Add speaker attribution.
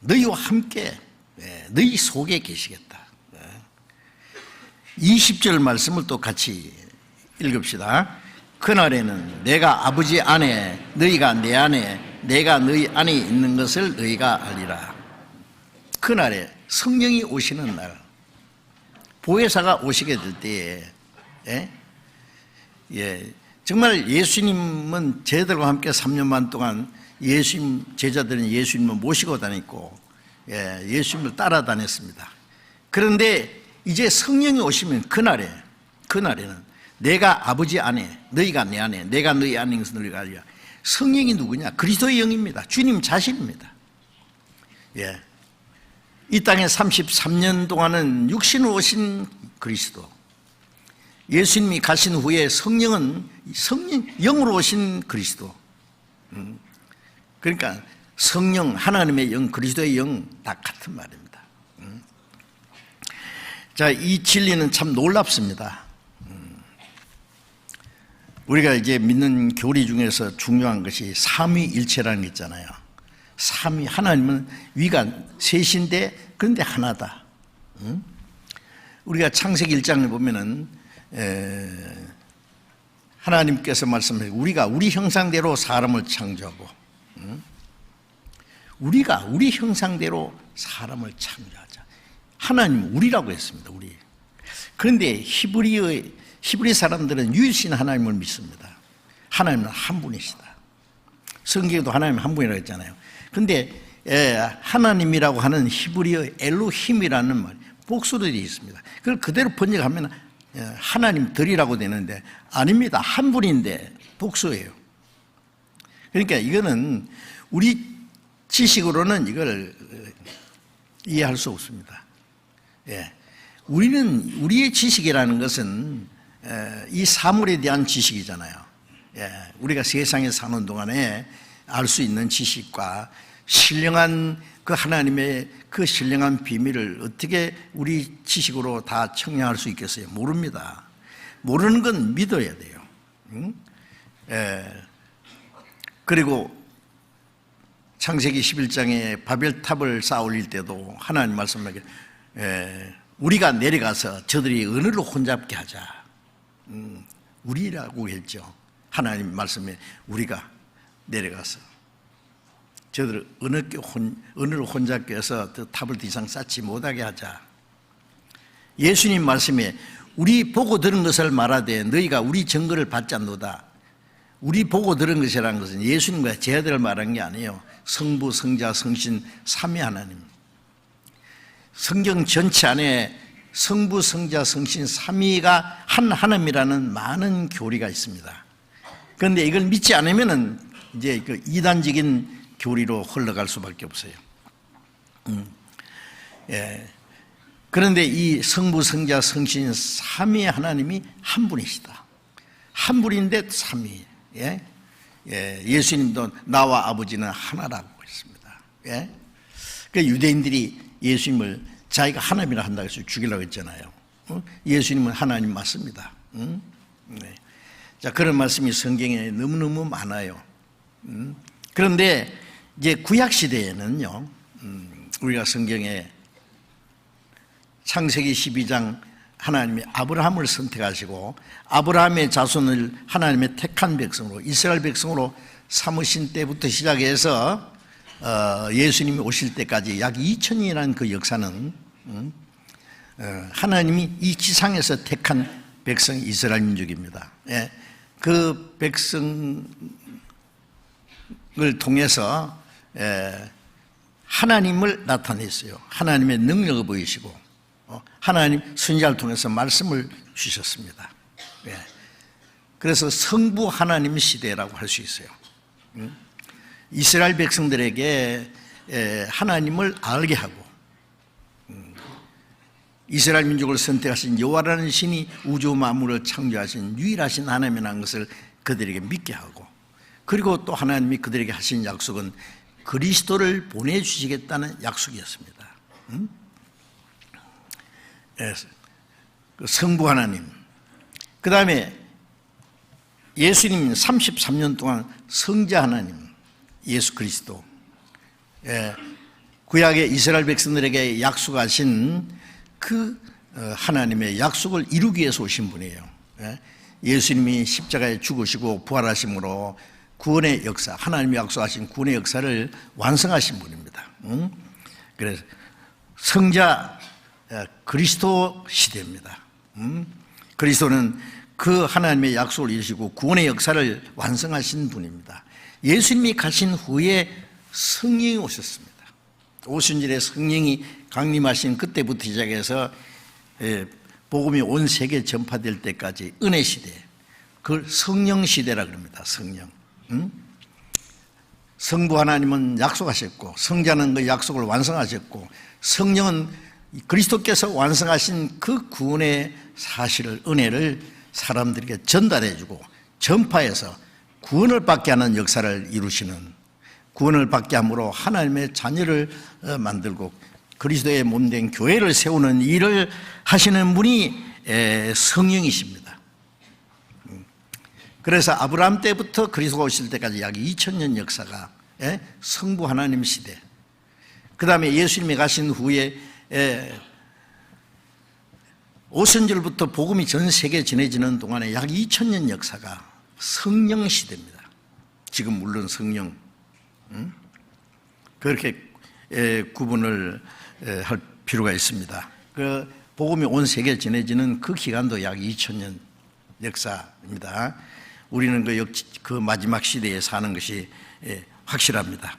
Speaker 1: 너희와 함께 너희 속에 계시겠다. 20절 말씀을 또 같이 읽읍시다. 그날에는 내가 아버지 안에 너희가 내 안에 내가 너희 안에 있는 것을 너희가 알리라. 그날에 성령이 오시는 날, 보혜사가 오시게 될 때에 정말 예수님은 저희들과 함께 3년 반 동안 예수님 제자들은 예수님을 모시고 다녔고 예수님을 따라다녔습니다. 그런데 이제 성령이 오시면 그날에는 내가 아버지 안에 너희가 내 안에 내가 너희 안에 있는 것을 너희가 알리라. 성령이 누구냐? 그리스도의 영입니다. 주님 자신입니다. 이 땅에 33년 동안은 육신으로 오신 그리스도, 예수님이 가신 후에 성령은 영으로 오신 그리스도. 그러니까 성령, 하나님의 영, 그리스도의 영 다 같은 말입니다. 자, 이 진리는 참 놀랍습니다. 우리가 이제 믿는 교리 중에서 중요한 것이 삼위일체라는 게 있잖아요. 삼위, 하나님은 위가 셋인데 그런데 하나다. 우리가 창세기 1장을 보면은 하나님께서 말씀하시고 우리가 우리 형상대로 사람을 창조하고 우리가 우리 형상대로 사람을 창조하자. 하나님은 우리라고 했습니다. 우리. 그런데 히브리 사람들은 유일신 하나님을 믿습니다. 하나님은 한 분이시다. 성경에도 하나님 한 분이라고 했잖아요. 그런데 하나님이라고 하는 히브리어 엘로힘이라는 말 복수로 되어 있습니다. 그걸 그대로 번역하면 하나님들이라고 되는데 아닙니다. 한 분인데 복수예요. 그러니까 이거는 우리 지식으로는 이걸 이해할 수 없습니다. 우리의 지식이라는 것은 이 사물에 대한 지식이잖아요. 우리가 세상에 사는 동안에 알 수 있는 지식과 신령한 그 하나님의 그 신령한 비밀을 어떻게 우리 지식으로 다 청량할 수 있겠어요? 모릅니다. 모르는 건 믿어야 돼요. 그리고 창세기 11장에 바벨탑을 쌓아 올릴 때도 하나님 말씀하기를 우리가 내려가서 저들이 은을 혼잡게 하자. 우리라고 했죠. 하나님 말씀에 우리가 내려가서 저들을 은을 혼잡게 해서 탑을 더 이상 쌓지 못하게 하자. 예수님 말씀에 우리 보고 들은 것을 말하되 너희가 우리 증거를 받지 않노다. 우리 보고 들은 것이라는 것은 예수님과 제 아들을 말한 게 아니에요. 성부, 성자, 성신, 삼위 하나님. 성경 전체 안에 성부, 성자, 성신, 삼위가 한 하나님이라는 많은 교리가 있습니다. 그런데 이걸 믿지 않으면은 이제 그 이단적인 교리로 흘러갈 수밖에 없어요. 그런데 이 성부, 성자, 성신, 삼위 하나님이 한 분이시다. 한 분인데 삼위. 예수님도 나와 아버지는 하나라고 했습니다. 그 유대인들이 예수님을 자기가 하나님이라 한다고 해서 죽이려고 했잖아요. 예수님은 하나님 맞습니다. 자, 그런 말씀이 성경에 너무너무 많아요. 그런데 이제 구약 시대에는요, 우리가 성경에 창세기 12장 하나님이 아브라함을 선택하시고 아브라함의 자손을 하나님의 택한 백성으로 이스라엘 백성으로 삼으신 때부터 시작해서 예수님이 오실 때까지 약 2000년이라는 그 역사는 하나님이 이 지상에서 택한 백성 이스라엘 민족입니다. 그 백성을 통해서 하나님을 나타냈어요. 하나님의 능력을 보이시고 하나님 선지자를 통해서 말씀을 주셨습니다. 그래서 성부 하나님 시대라고 할 수 있어요. 이스라엘 백성들에게 하나님을 알게 하고 이스라엘 민족을 선택하신 여호와라는 신이 우주 만물을 창조하신 유일하신 하나님이라는 것을 그들에게 믿게 하고, 그리고 또 하나님이 그들에게 하신 약속은 그리스도를 보내주시겠다는 약속이었습니다. 성부 하나님, 그 다음에 예수님 33년 동안 성자 하나님 예수 그리스도, 구약의 이스라엘 백성들에게 약속하신 그 하나님의 약속을 이루기 위해서 오신 분이에요. 예수님이 십자가에 죽으시고 부활하심으로 구원의 역사, 하나님이 약속하신 구원의 역사를 완성하신 분입니다. 그래서 성자 그리스도 시대입니다. 그리스도는 그 하나님의 약속을 이루시고 구원의 역사를 완성하신 분입니다. 예수님이 가신 후에 성령이 오셨습니다. 오순절에 성령이 강림하신 그때부터 시작해서 복음이 온 세계에 전파될 때까지 은혜 시대, 그걸 성령 시대라 그럽니다. 성령. 성부 하나님은 약속하셨고 성자는 그 약속을 완성하셨고 성령은 그리스도께서 완성하신 그 구원의 사실을, 은혜를 사람들에게 전달해주고 전파해서 구원을 받게 하는 역사를 이루시는, 구원을 받게 함으로 하나님의 자녀를 만들고 그리스도의 몸된 교회를 세우는 일을 하시는 분이 성령이십니다. 그래서 아브라함 때부터 그리스도가 오실 때까지 약 2000년 역사가 성부 하나님 시대, 그 다음에 예수님이 가신 후에 오순절부터 복음이 전 세계에 전해지는 동안에 약 2000년 역사가 성령 시대입니다. 지금 물론 성령 그렇게 구분을 할 필요가 있습니다. 그 복음이 온 세계에 전해지는 그 기간도 약 2000년 역사입니다. 우리는 그 마지막 시대에 사는 것이 확실합니다.